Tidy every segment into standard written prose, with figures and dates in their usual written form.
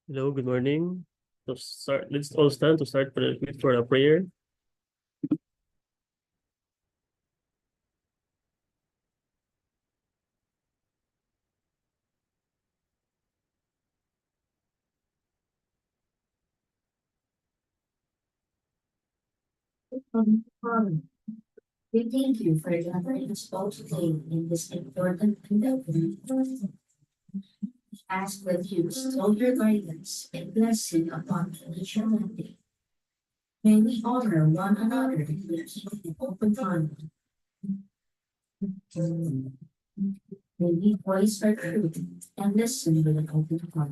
Hello, good morning. Let's all stand to start for a prayer. Father, we thank you for gathering us all today in this important endeavor. Ask that you bestow your guidance and blessing upon each one day. May we honor one another and keep an open heart. May we voice our truth and listen with an open heart.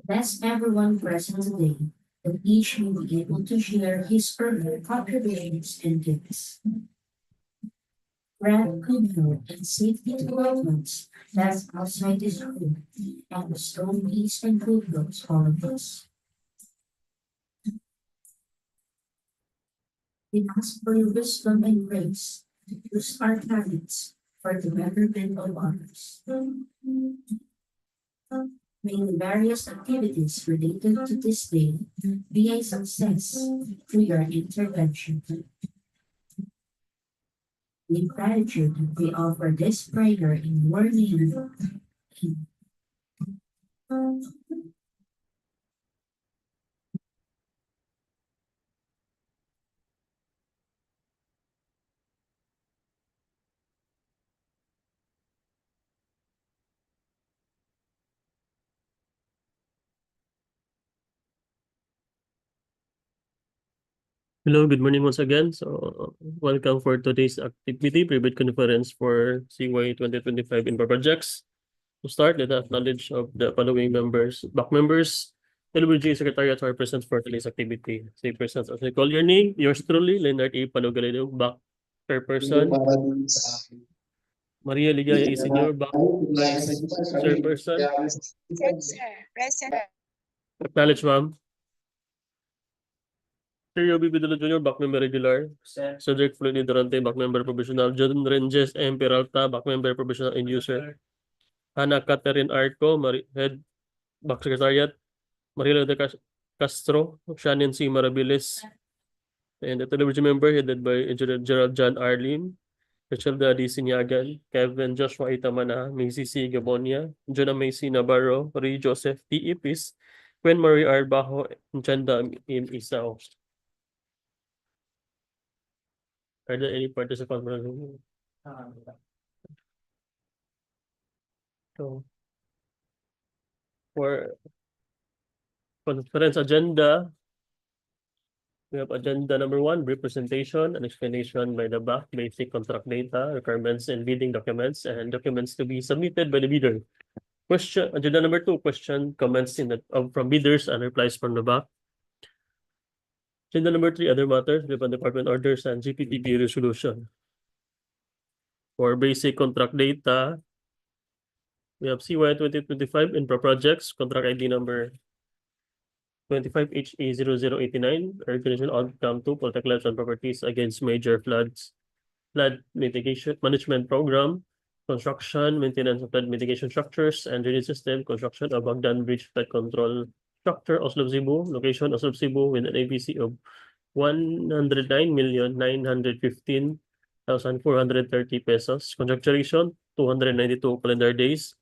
Bless everyone present today, that each may be able to share his or her contributions and gifts. Grant good health and safety to loved ones left outside this room, and bestow peace and goodwill to all of us. We ask for your wisdom and grace to use our talents for the betterment of others. May the various activities related to this day be a success through your intervention. With gratitude, we offer this prayer in your name. Hello, good morning once again. Welcome for today's activity, private conference for CY 2025 Infra Projects. To start, let us acknowledge of the following members, back members, LWG Secretariat are present for today's activity. Say present as I call your name, yours truly, Leonard A. Palogalino, back per person. Maria Ligaya A. Senior, back Vice Chairperson. Yes, sir. Present. Acknowledge, ma'am. Sir Yobi Bidolo Jr., back member regular. Cedric Fleury Durante, back member provisional. John Renges M. Peralta, back member provisional and user. Hannah Catherine Arco, Head Back Secretariat. Marilo de Castro, Shannon C. Marabilis, and the television member headed by Engineer Gerald John Arlene, Rachel D. Sinyagan, Kevin Joshua Itamana, Macy C. Gabonia, Jonah Macy Navarro, Ray Joseph T. Ipis, Gwen Marie Arbajo, and Chanda M. Isao. Are there any participants? So, for conference agenda, we have agenda number 1, brief presentation and explanation by the back, basic contract data, requirements and bidding documents, and documents to be submitted by the bidder. Agenda number 2, question, comments from bidders and replies from the back. Agenda number 3, other matters, different department orders and GPTB resolution. For basic contract data, we have CY 2025 Infra Projects, contract ID number 25HA0089, Organizational Outcome 2, Protect Lives and Properties Against Major Floods, Flood Mitigation Management Program, construction, maintenance of flood mitigation structures and drainage system, construction of Hagdan Bridge Flood Control Structure, Oslob, Cebu, location Oslob, Cebu, with an ABC of 109,915,430 pesos. Contract duration, 292 calendar days.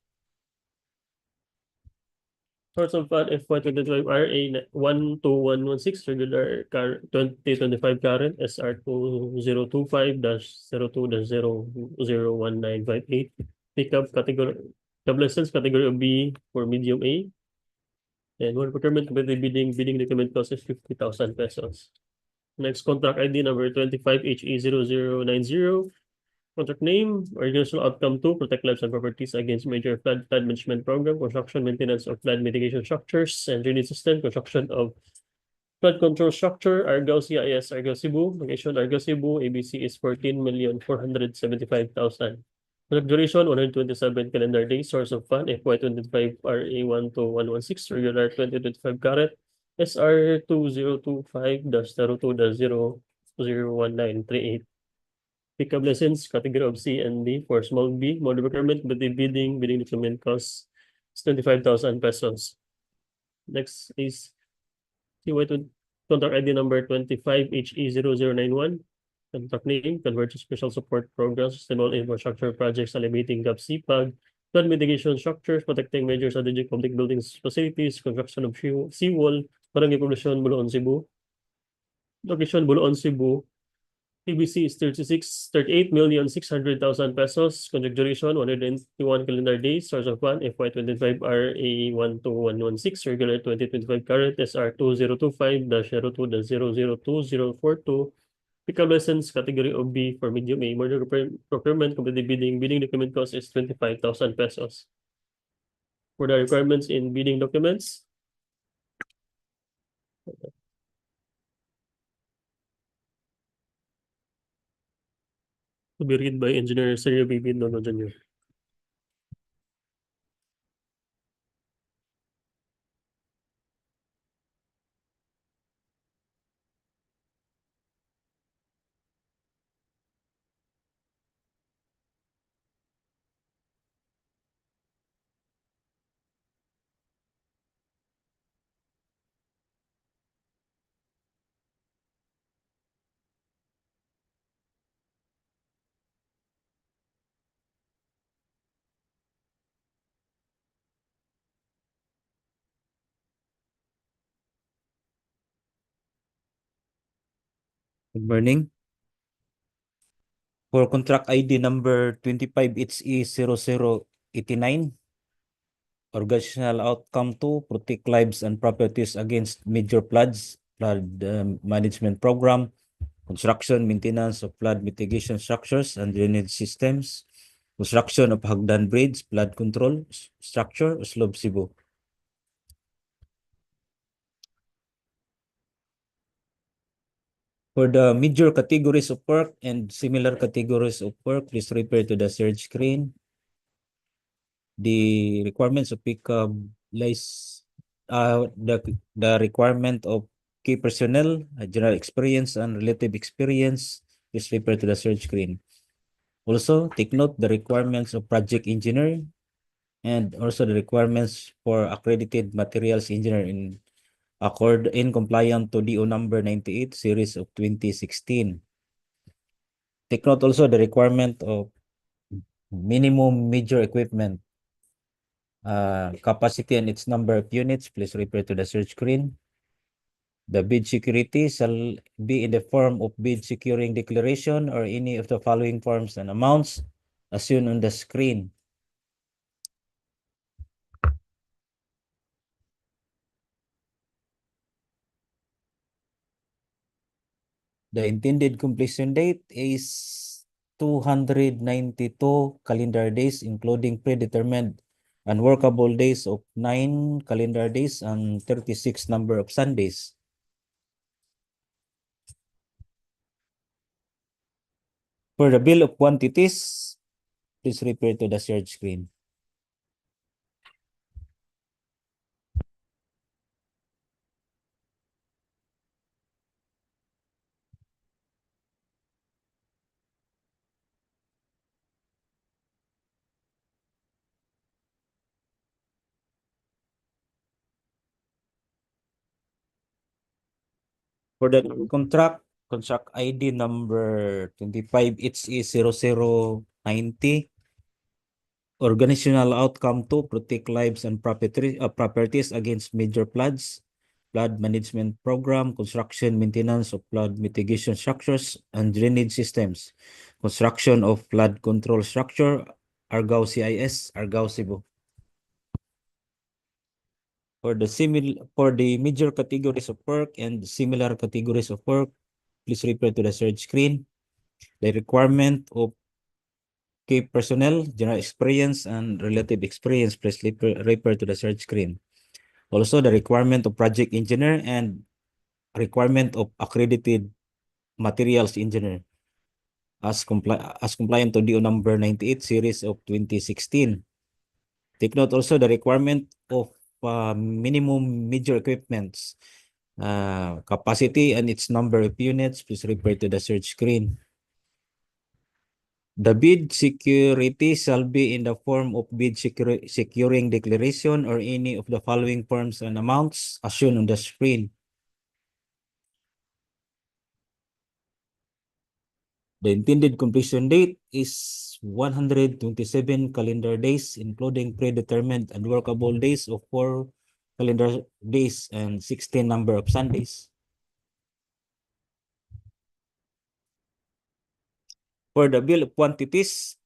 Source of fund FY 2025 RA 12116 regular 2025 current SR 2025-02-001958 pickup category license category of B for medium A, and one procurement with the bidding document cost is 50,000 pesos. Next, contract ID number 25HE0090. Contract name, Organizational Outcome 2, Protect Lives and Properties Against Major Flood Management Program, construction, maintenance of flood mitigation structures and drainage system, construction of flood control structure, Argao CIS, Argao Cebu, location Argao Cebu, ABC is 14,475,000. Contract duration, 127 calendar days, source of fund, FY 25 RA 12116, regular 2025 current, SR 2025-02-001938. Pickup license category of C and D for small B, mode of procurement with the bidding document costs is 25,000 pesos. Next is contract ID number 25HE0091. Contract name, Convergence Special Support Program, Sustainable Infrastructure Projects, Alleviating Gap SIPAG, flood mitigation structures, protecting major strategic public buildings, facilities, construction of seawall, Barangay Poblacion, Boljoon, Cebu. Location, Boljoon, Cebu. PBC is 38,600,000 pesos. Contract duration, 181 calendar days. Source of fund, FY25 RA 12116, regular 2025 current SR 2025-02-002042. Pickup license, category of B for medium A. Merger procurement, competitive bidding. Bidding document cost is 25,000 pesos. For the requirements in bidding documents, to be read by Engineer Sergio B. Nono Jr. Good morning. For contract ID number 25HE0089, organizational outcome 2, protect lives and properties against major floods, flood management program, construction, maintenance of flood mitigation structures and drainage systems, construction of Hagdan Bridge, flood control structure, Oslob, Cebu. For the major categories of work and similar categories of work, please refer to the search screen. The requirements of pickup the requirement of key personnel, general experience and relative experience, please refer to the search screen. Also, take note the requirements of project engineer and also the requirements for accredited materials engineer in compliant to DEO number 98 series of 2016. Take note also the requirement of minimum major equipment, capacity and its number of units, please refer to the search screen. The bid security shall be in the form of bid securing declaration or any of the following forms and amounts as shown on the screen. The intended completion date is 292 calendar days, including predetermined unworkable days of 9 calendar days and 36 number of Sundays. For the bill of quantities, please refer to the search screen. For the contract ID number 25HE0090, organizational outcome 2, protect lives and properties against major floods, flood management program, construction, maintenance of flood mitigation structures and drainage systems, construction of flood control structure, Argao CIS, Argao, Cebu. For the major categories of work and similar categories of work, please refer to the search screen. The requirement of key personnel, general experience and relative experience, please refer to the search screen. Also, the requirement of project engineer and requirement of accredited materials engineer as compliant to DO number 98 series of 2016. Take note also the requirement of minimum major equipments, capacity and its number of units, please refer to the search screen. The bid security shall be in the form of bid securing declaration or any of the following forms and amounts as shown on the screen. The intended completion date is 127 calendar days, including predetermined and workable days of 4 calendar days and 16 number of Sundays. For the bill of quantities,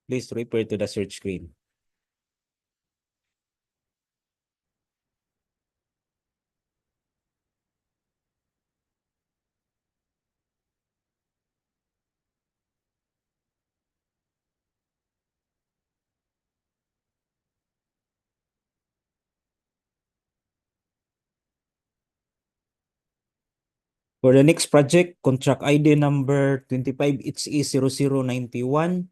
please refer to the search screen. For the next project, contract ID number 25HE0091,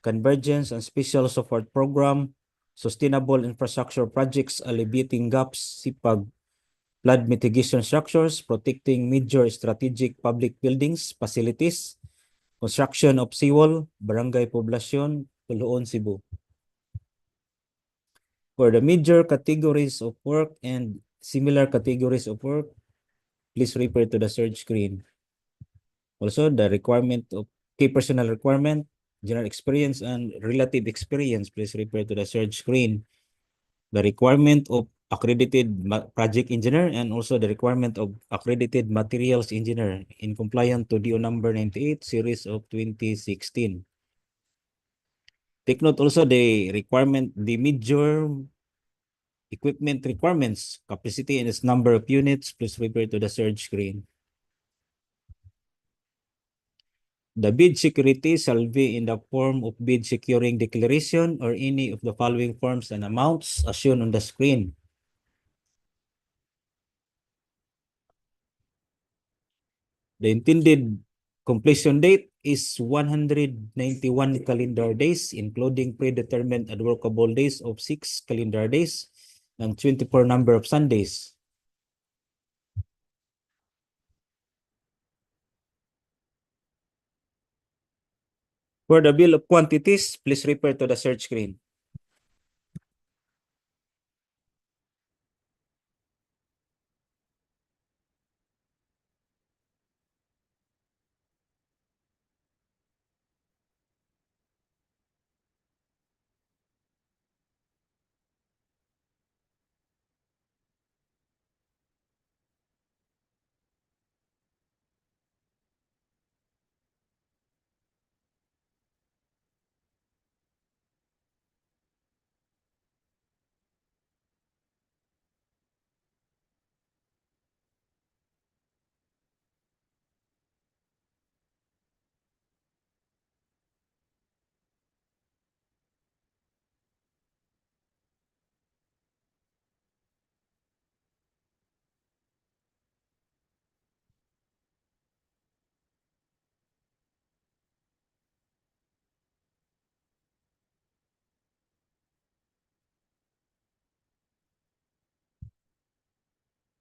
Convergence and Special Support Program, Sustainable Infrastructure Projects Alleviating Gaps, SIPAG, Flood Mitigation Structures, Protecting Major Strategic Public Buildings, Facilities, Construction of Seawall, Barangay Poblacion, Boljoon, Cebu. For the major categories of work and similar categories of work, please refer to the search screen. Also, the requirement of key personal requirement, general experience, and relative experience, please refer to the search screen. The requirement of accredited project engineer and also the requirement of accredited materials engineer in compliance to DEO number 98 series of 2016. Take note also the major equipment requirements, capacity and its number of units, please refer to the search screen. The bid security shall be in the form of bid securing declaration or any of the following forms and amounts as shown on the screen. The intended completion date is 191 calendar days, including predetermined and workable days of 6 calendar days and 24 number of Sundays. For the bill of quantities, please refer to the search screen.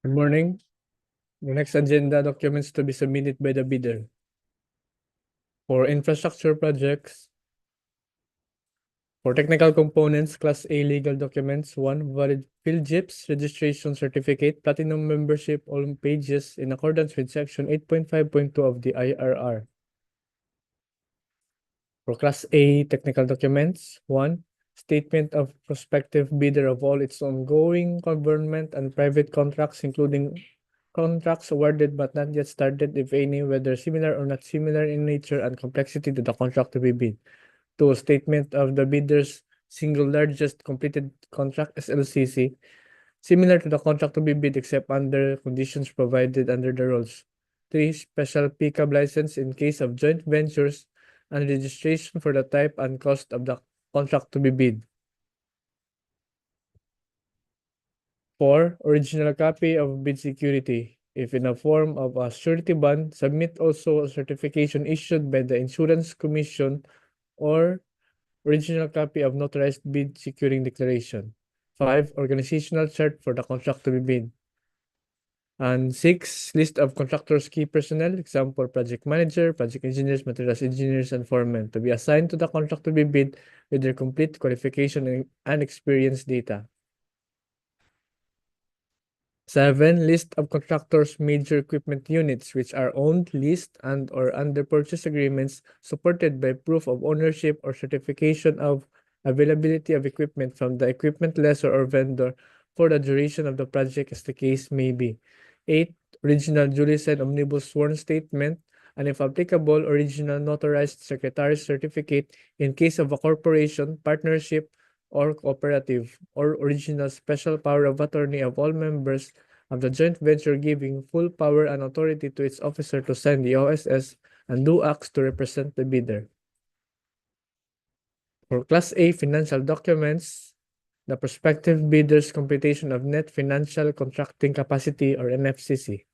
Good morning. The next agenda documents to be submitted by the bidder. For infrastructure projects, for technical components, Class A legal documents, 1 valid field JIPS registration certificate, platinum membership, all pages in accordance with section 8.5.2 of the IRR. For Class A technical documents, 1 statement of prospective bidder of all its ongoing government and private contracts, including contracts awarded but not yet started, if any, whether similar or not similar in nature and complexity to the contract to be bid. 2 statement of the bidder's single largest completed contract, SLCC, similar to the contract to be bid except under conditions provided under the rules. 3 special PCAB license in case of joint ventures and registration for the type and cost of the contract to be bid. 4 original copy of bid security. If in a form of a surety bond, submit also a certification issued by the Insurance Commission or original copy of notarized bid securing declaration. 5 organizational chart for the contract to be bid. And 6, list of contractors' key personnel, example, project manager, project engineers, materials engineers, and foremen, to be assigned to the contract to be bid with their complete qualification and experience data. 7, list of contractors' major equipment units which are owned, leased, and or under purchase agreements supported by proof of ownership or certification of availability of equipment from the equipment lessor or vendor for the duration of the project as the case may be. 8, original duly signed omnibus sworn statement, and if applicable, original notarized secretary's certificate in case of a corporation, partnership, or cooperative, or original special power of attorney of all members of the joint venture giving full power and authority to its officer to sign the OSS and do acts to represent the bidder. For Class A financial documents, the prospective bidder's computation of net financial contracting capacity or NFCC.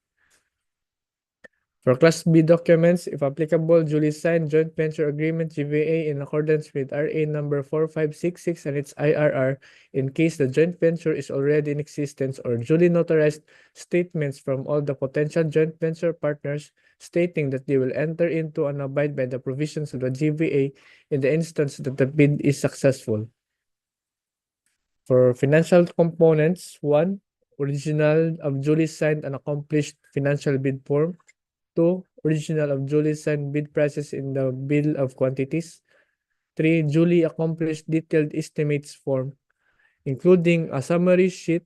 For Class B documents, if applicable, duly signed joint venture agreement GVA in accordance with RA number 4566 and its IRR in case the joint venture is already in existence, or duly notarized statements from all the potential joint venture partners stating that they will enter into and abide by the provisions of the GVA in the instance that the bid is successful. For financial components, 1, original of duly signed and accomplished financial bid form. 2, original of duly signed bid prices in the bill of quantities. 3, duly accomplished detailed estimates form, including a summary sheet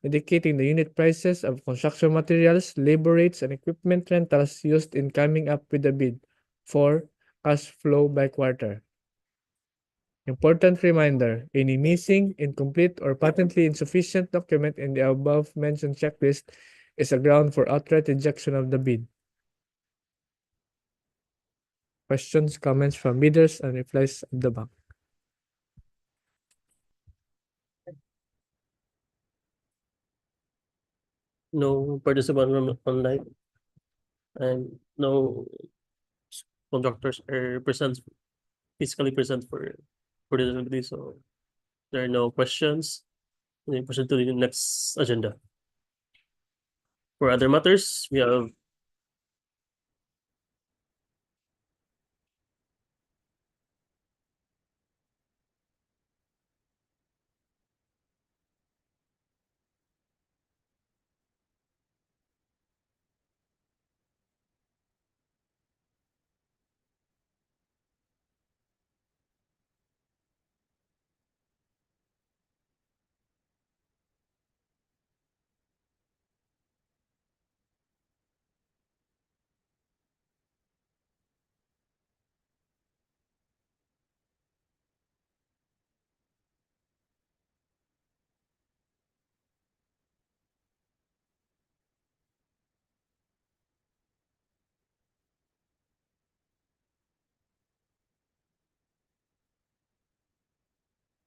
indicating the unit prices of construction materials, labor rates, and equipment rentals used in coming up with the bid. 4, cash flow by quarter. Important reminder, any missing, incomplete, or patently insufficient document in the above-mentioned checklist is a ground for outright rejection of the bid. Questions, comments from bidders, and replies of the bank. No participant from online, and no contractors are physically present for this activity, so there are no questions. We proceed to the next agenda. For other matters, we have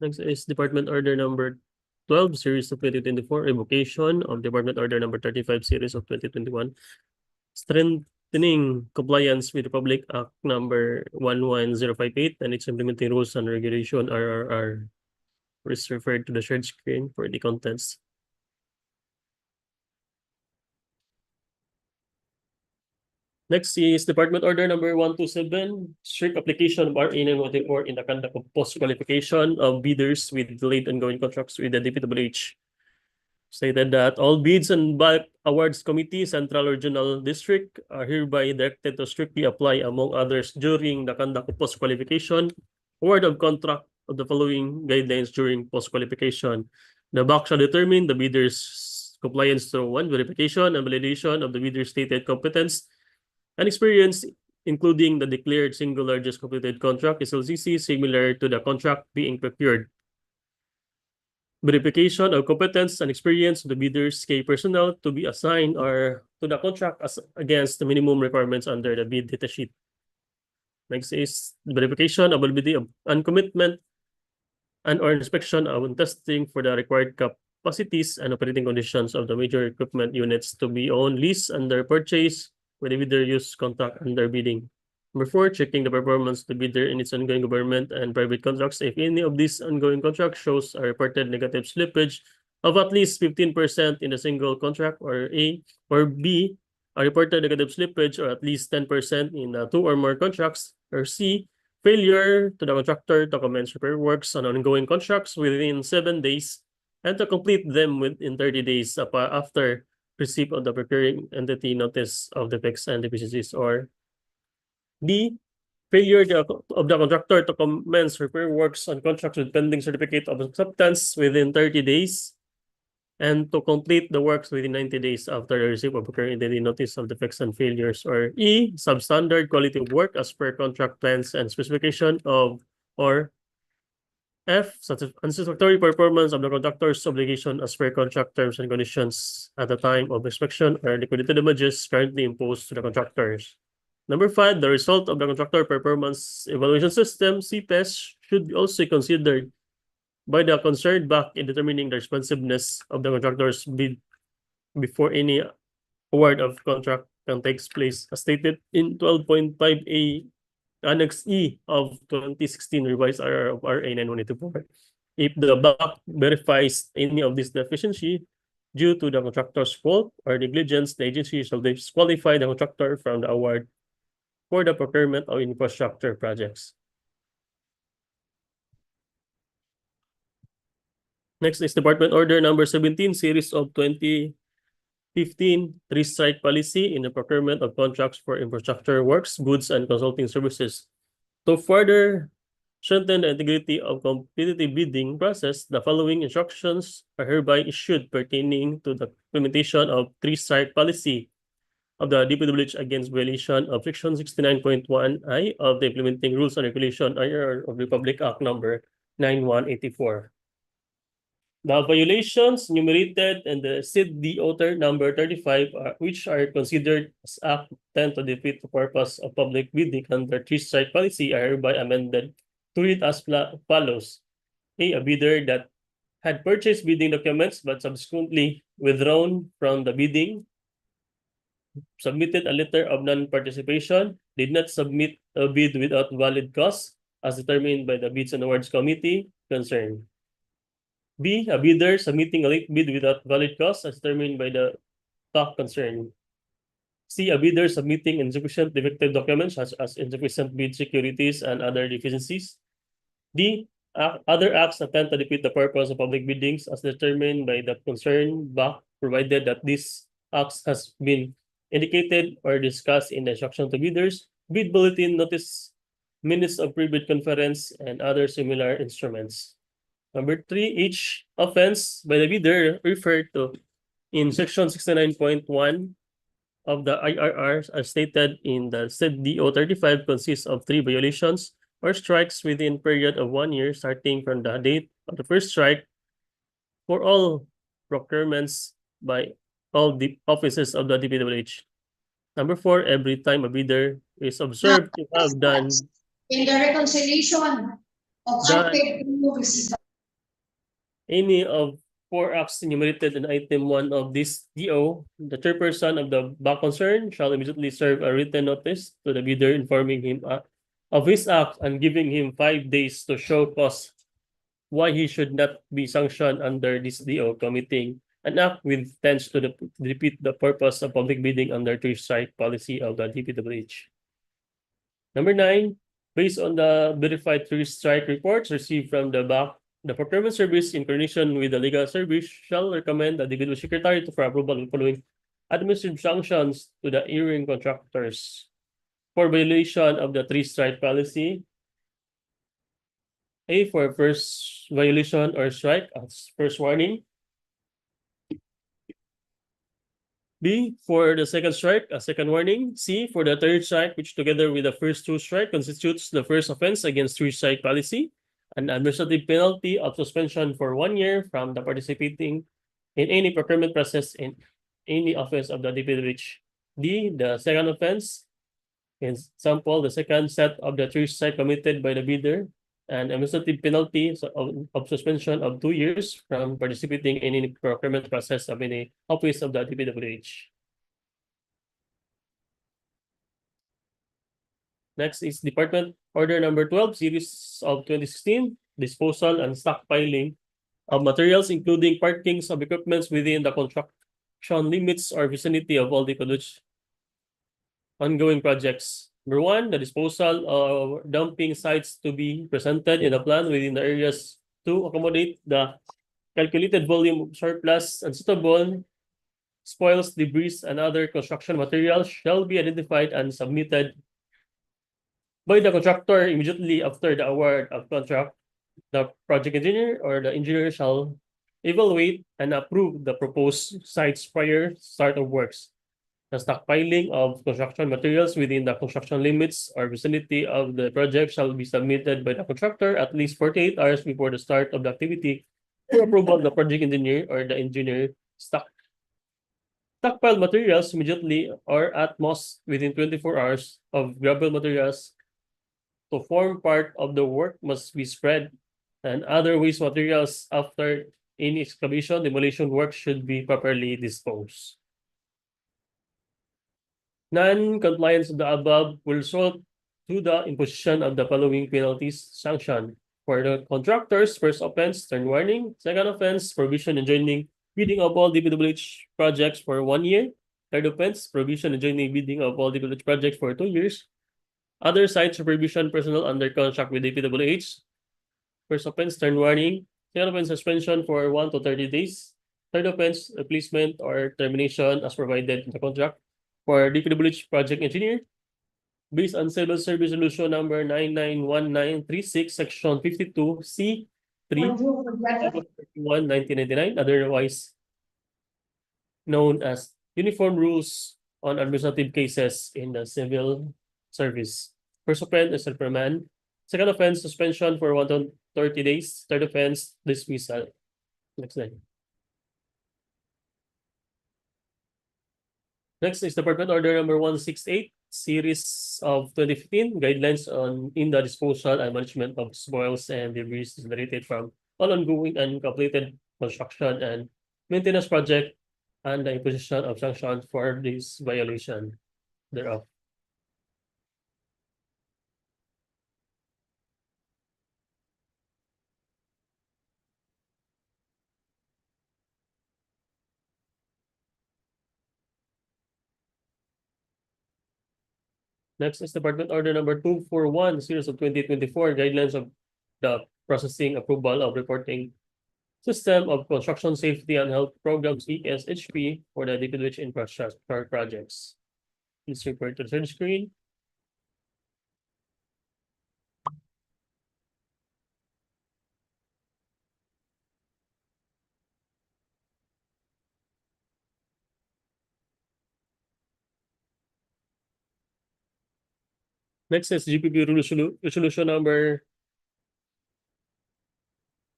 next is Department Order number 12, series of 2024, revocation of Department Order number 35, series of 2021, strengthening compliance with Republic Act number 11058 and its implementing rules and regulation RRR. Is referred to the shared screen for the contents. Next is Department Order number 127, strict application of RA 914 in the conduct of post-qualification of bidders with delayed ongoing contracts with the DPWH. Stated that all bids and bulk awards committee, central regional district are hereby directed to strictly apply, among others, during the conduct of post-qualification, award of contract of the following guidelines during post-qualification. The BAC shall determine the bidder's compliance through 1, verification and validation of the bidder's stated competence and experience, including the declared single largest completed contract SLCC similar to the contract being procured. Verification of competence and experience of the bidder's key personnel to be assigned or to the contract as against the minimum requirements under the bid data sheet. Next is verification of availability of and commitment and or inspection of and testing for the required capacities and operating conditions of the major equipment units to be owned, leased, under purchase, with the bidder use contract under bidding. Number 4, checking the performance of the bidder in its ongoing government and private contracts. If any of these ongoing contracts shows a reported negative slippage of at least 15% in a single contract, or A, or B, a reported negative slippage or at least 10% in two or more contracts, or C, failure to the contractor to commence repair works on ongoing contracts within 7 days and to complete them within 30 days after receipt of the procuring entity notice of defects and deficiencies, or D, failure of the contractor to commence repair works on contracts with pending certificate of acceptance within 30 days and to complete the works within 90 days after the receipt of procuring entity notice of defects and failures, or E, substandard quality of work as per contract plans and specification of, or F, unsatisfactory performance of the contractor's obligation as per contract terms and conditions at the time of inspection or liquidated damages currently imposed to the contractors. Number 5, the result of the contractor performance evaluation system, CPES, should be also considered by the concerned back in determining the responsiveness of the contractor's bid before any award of contract can takes place, as stated in 12.5A Annex E of 2016 revised RR of RA 9184. If the back verifies any of this deficiency due to the contractor's fault or negligence, the agency shall disqualify the contractor from the award for the procurement of infrastructure projects. Next is Department Order number 17, series of 2015, three-strike policy in the procurement of contracts for infrastructure works, goods, and consulting services. To further strengthen the integrity of competitive bidding process, the following instructions are hereby issued pertaining to the implementation of three-strike policy of the DPWH against violation of Section 69.1I of the Implementing Rules and Regulation IR of Republic Act number 9184. The violations enumerated in the DEO number 35, which are considered as act tend to defeat the purpose of public bidding under three-strike policy, are hereby amended to read as follows. A bidder that had purchased bidding documents but subsequently withdrawn from the bidding, submitted a letter of non-participation, did not submit a bid without valid cause as determined by the Bids and Awards Committee concerned. B, a bidder submitting a late bid without valid cause as determined by the TOC concerned. C, a bidder submitting insufficient defective documents such as insufficient bid securities and other deficiencies. D, other acts that tend to defeat the purpose of public biddings as determined by the concerned BAC, provided that these acts has been indicated or discussed in the instruction to bidders, bid bulletin notice, minutes of pre-bid conference, and other similar instruments. Number 3, each offense by the bidder referred to in Section 69.1 of the IRR as stated in the said DO 35 consists of 3 violations or strikes within period of 1 year starting from the date of the first strike for all procurements by all the offices of the DPWH. Number 4, every time a bidder is observed to have done In the reconciliation of Done. unpaid invoices. any of 4 acts enumerated in item 1 of this DO, the chairperson of the back concern shall immediately serve a written notice to the bidder informing him of his act and giving him 5 days to show cause why he should not be sanctioned under this DO, committing an act with tends to defeat the purpose of public bidding under three-strike policy of the DPWH. Number 9, based on the verified three-strike reports received from the BAC, the procurement service in coordination with the legal service shall recommend the individual secretary for approval of the following administrative sanctions to the erring contractors for violation of the three-strike policy. A, for first violation or strike as first warning. B, for the second strike, a second warning. C, for the third strike, which together with the first 2 strike constitutes the first offense against three-strike policy, an administrative penalty of suspension for 1 year from the participating in any procurement process in any office of the DPWH. D, the second offense, in example, the second set of the three-strike committed by the bidder, an administrative penalty of suspension of 2 years from participating in any procurement process of any office of the DPWH. Next is Department Order number 12, series of 2016, disposal and stockpiling of materials, including parkings of equipments within the construction limits or vicinity of all DPWH ongoing projects. Number one, the disposal of dumping sites to be presented in a plan within the areas to accommodate the calculated volume of surplus and suitable spoils, debris, and other construction materials shall be identified and submitted by the contractor immediately after the award of contract. The project engineer or the engineer shall evaluate and approve the proposed sites prior start of works. The stockpiling of construction materials within the construction limits or vicinity of the project shall be submitted by the contractor at least 48 hours before the start of the activity for approval of the project engineer or the engineer. Stockpile materials immediately or at most within 24 hours of gravel materials to form part of the work must be spread, and other waste materials after any excavation demolition work should be properly disposed. Non-compliance of the above will result to the imposition of the following penalties sanction. For the contractors, first offense, stern warning. Second offense, provision enjoining bidding of all DPWH projects for 1 year. Third offense, provision enjoining bidding of all DPWH projects for 2 years. Other site supervision personnel under contract with DPWH. First offense, stern warning. Second offense, suspension for 1 to 30 days. Third offense, replacement or termination as provided in the contract. For DPWH project engineer, based on Civil Service Resolution number 991936, section 52C 3, 1999, otherwise known as Uniform Rules on Administrative Cases in the Civil Service. First offense is reprimand. Second offense, suspension for 1 to 30 days. Third offense, dismissal. Next slide. Next is Department Order number 168, series of 2015, guidelines on in the disposal and management of spoils and debris generated from all ongoing and completed construction and maintenance project, and the imposition of sanctions for this violation thereof. Next is Department Order number 241, series of 2024, guidelines of the processing, approval of reporting system of construction safety and health programs, ESHP, for the DPWH infrastructure projects. Please refer to the third screen. Next is GPP resolution number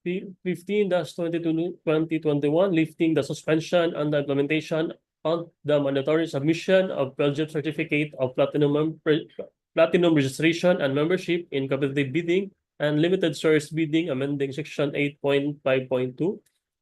15-2021, lifting the suspension and the implementation of the mandatory submission of Belgium certificate of platinum registration and membership in competitive bidding and limited source bidding, amending section 8.5.2,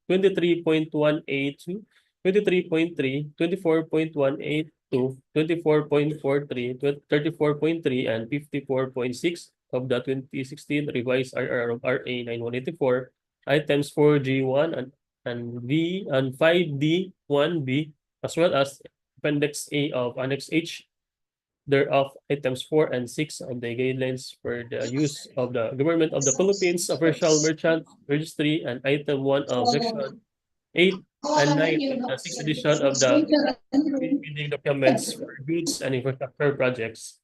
23.182, 23.3, 24.182, 24.43, 34.3, and 54.6 of the 2016 revised RR of RA 9184, items 4G1 and V and 5D1B, as well as Appendix A of Annex H thereof, items 4 and 6 of the guidelines for the use of the Government of the Philippines Official Merchant Registry, and item 1 of section 8 and 9 of the 6th edition of the bidding documents for goods and infrastructure projects.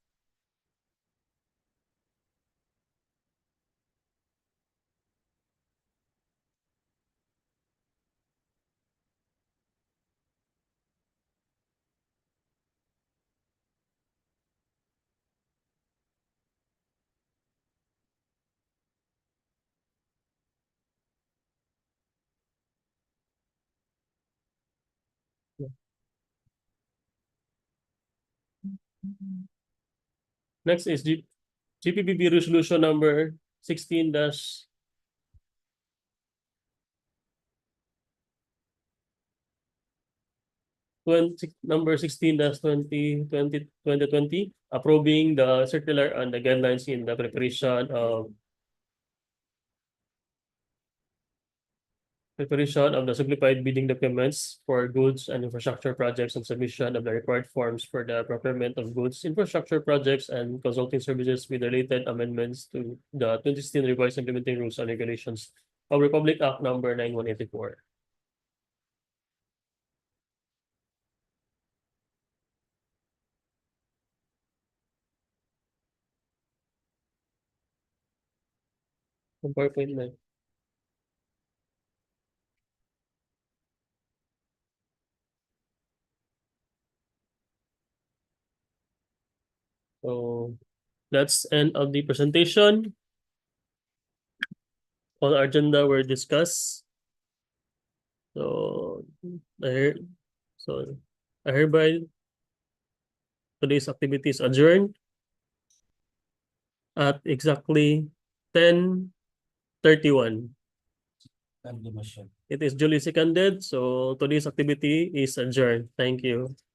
Next is GPBB resolution number 16 number 16-2020, approving the circular and the guidelines in the preparation of Preparation of the simplified bidding documents for goods and infrastructure projects and submission of the required forms for the procurement of goods, infrastructure projects, and consulting services with related amendments to the 2016 revised implementing rules and regulations of Republic Act number 9184. PowerPoint na. So that's end of the presentation. All our agenda were discussed. So I hereby today's activities adjourned at exactly 10:31. It is duly seconded, so today's activity is adjourned. Thank you.